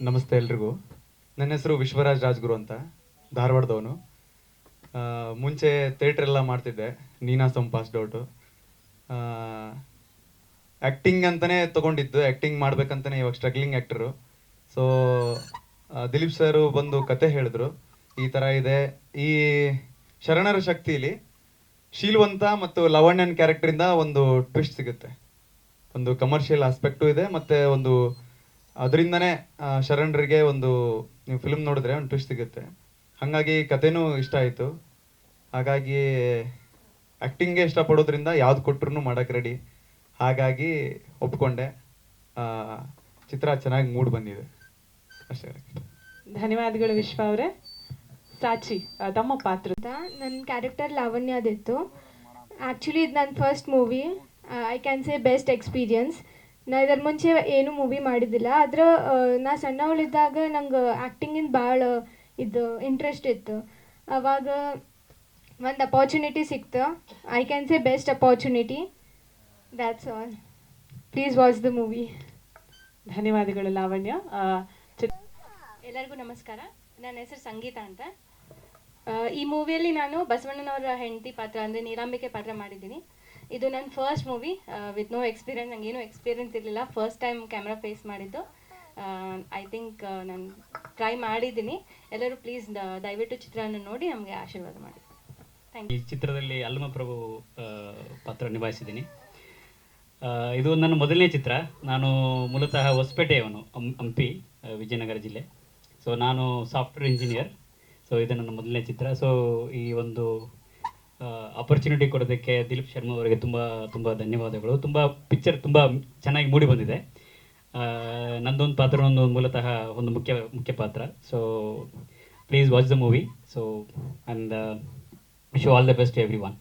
ನಮಸ್ತೆ ಎಲ್ರಿಗೂ. ನನ್ನ ಹೆಸರು ವಿಶ್ವರಾಜ್ ರಾಜ್ಗುರು ಅಂತ, ಧಾರವಾಡದವನು. ಮುಂಚೆ ಥಿಯೇಟ್ರ್ ಎಲ್ಲ ಮಾಡ್ತಿದ್ದೆ, ನೀನಾಸಂ ಪಾಸ್ಡ್ ಔಟು. ಆ್ಯಕ್ಟಿಂಗ್ ಅಂತಲೇ ತೊಗೊಂಡಿದ್ದು, ಆ್ಯಕ್ಟಿಂಗ್ ಮಾಡ್ಬೇಕಂತಲೇ ಇವಾಗ ಸ್ಟ್ರಗ್ಲಿಂಗ್ ಆ್ಯಕ್ಟರು. ಸೊ ದಿಲೀಪ್ ಸರು ಬಂದು ಕತೆ ಹೇಳಿದ್ರು, ಈ ಥರ ಇದೆ. ಈ ಶರಣರ ಶಕ್ತಿಲಿ ಶೀಲವಂತ ಮತ್ತು ಲವಣ್ಯನ್ ಕ್ಯಾರೆಕ್ಟರಿಂದ ಒಂದು ಟ್ವಿಸ್ಟ್ ಸಿಗುತ್ತೆ. ಒಂದು ಕಮರ್ಷಿಯಲ್ ಆಸ್ಪೆಕ್ಟು ಇದೆ, ಮತ್ತು ಒಂದು ಅದರಿಂದನೇ ಶರಣರಿಗೆ ಒಂದು ನೀವು ಫಿಲ್ಮ್ ನೋಡಿದ್ರೆ ಒಂದು ಟ್ವಿಸ್ಟ್ ಸಿಗುತ್ತೆ. ಹಾಗಾಗಿ ಕಥೆನೂ ಇಷ್ಟ ಆಯಿತು. ಹಾಗಾಗಿ ಆ್ಯಕ್ಟಿಂಗ್ಗೆ ಇಷ್ಟಪಡೋದ್ರಿಂದ ಯಾವ್ದು ಕೊಟ್ಟರು ಮಾಡೋಕ್ಕೆ ರೆಡಿ. ಹಾಗಾಗಿ ಒಪ್ಕೊಂಡೆ. ಚಿತ್ರ ಚೆನ್ನಾಗಿ ಮೂಡ್ ಬಂದಿದೆ ಅಷ್ಟೇ. ಧನ್ಯವಾದಗಳು ವಿಶ್ವ ಅವರೇ. ಸಾಚಿ, ತಮ್ಮ ಪಾತ್ರ. ನನ್ನ ಕ್ಯಾರೆಕ್ಟರ್ ಲಾವಣ್ಯದಿತ್ತು. ಆ್ಯಕ್ಚುಲಿ ಇದು ನನ್ನ first movie. I can say best experience. ನಾ ಇದರ ಮುಂಚೆ ಏನೂ ಮೂವಿ ಮಾಡಿದ್ದಿಲ್ಲ. ಆದ್ರೆ ನಾ ಸಣ್ಣವಳಿದ್ದಾಗ ನಂಗೆ ಆ್ಯಕ್ಟಿಂಗಿನ ಭಾಳ ಇದು ಇಂಟ್ರೆಸ್ಟ್ ಇತ್ತು. ಅವಾಗ ಒಂದು ಅಪಾರ್ಚುನಿಟಿ ಸಿಕ್ತು. I can say best opportunity. That's all. Please watch the movie. ಧನ್ಯವಾದಗಳು ಲಾವಣ್ಯ. ಎಲ್ಲರಿಗೂ ನಮಸ್ಕಾರ. ನನ್ನ ಹೆಸರು ಸಂಗೀತ ಅಂತ. ಈ ಮೂವಿಯಲ್ಲಿ ನಾನು ಬಸವಣ್ಣನವರ ಹೆಂಡತಿ ಪಾತ್ರ ಅಂದರೆ ನೀಲಾಂಬಿಕೆ ಪಾತ್ರ ಮಾಡಿದ್ದೀನಿ. ಇದು ನನ್ನ first movie with no experience. ನನಗೇನು ಎಕ್ಸ್ಪೀರಿಯನ್ಸ್ ಇರಲಿಲ್ಲ, ಫಸ್ಟ್ ಟೈಮ್ ಕ್ಯಾಮ್ರಾ ಫೇಸ್ ಮಾಡಿದ್ದು. ಐ ಥಿಂಕ್ ನಾನು ಟ್ರೈ ಮಾಡಿದ್ದೀನಿ. ಎಲ್ಲರೂ ಪ್ಲೀಸ್ ದಯವಿಟ್ಟು ಚಿತ್ರವನ್ನು ನೋಡಿ ನಮಗೆ ಆಶೀರ್ವಾದ ಮಾಡಿ. ಥ್ಯಾಂಕ್ ಈ ಚಿತ್ರದಲ್ಲಿ ಅಲ್ಲಮಪ್ರಭು ಪಾತ್ರ ನಿಭಾಯಿಸಿದ್ದೀನಿ. ಇದು ನನ್ನ ಮೊದಲನೇ ಚಿತ್ರ. ನಾನು ಮೂಲತಃ ಹೊಸಪೇಟೆಯವನು, ಹಂಪಿ, ವಿಜಯನಗರ ಜಿಲ್ಲೆ. ಸೊ ನಾನು ಸಾಫ್ಟ್ವೇರ್ ಇಂಜಿನಿಯರ್. ಸೊ ಇದು ನನ್ನ ಮೊದಲನೇ ಚಿತ್ರ. ಸೊ ಈ ಒಂದು ಆಪರ್ಚುನಿಟಿ ಕೊಡೋದಕ್ಕೆ ದಿಲೀಪ್ ಶರ್ಮಾ ಅವರಿಗೆ ತುಂಬ ತುಂಬ ಧನ್ಯವಾದಗಳು. ತುಂಬ ಪಿಕ್ಚರ್ ತುಂಬ ಚೆನ್ನಾಗಿ ಮೂಡಿ ಬಂದಿದೆ. ನಂದೊಂದು ಪಾತ್ರ ಮೂಲತಃ ಒಂದು ಮುಖ್ಯ ಪಾತ್ರ. So please watch the movie. So and wish you all the best every one.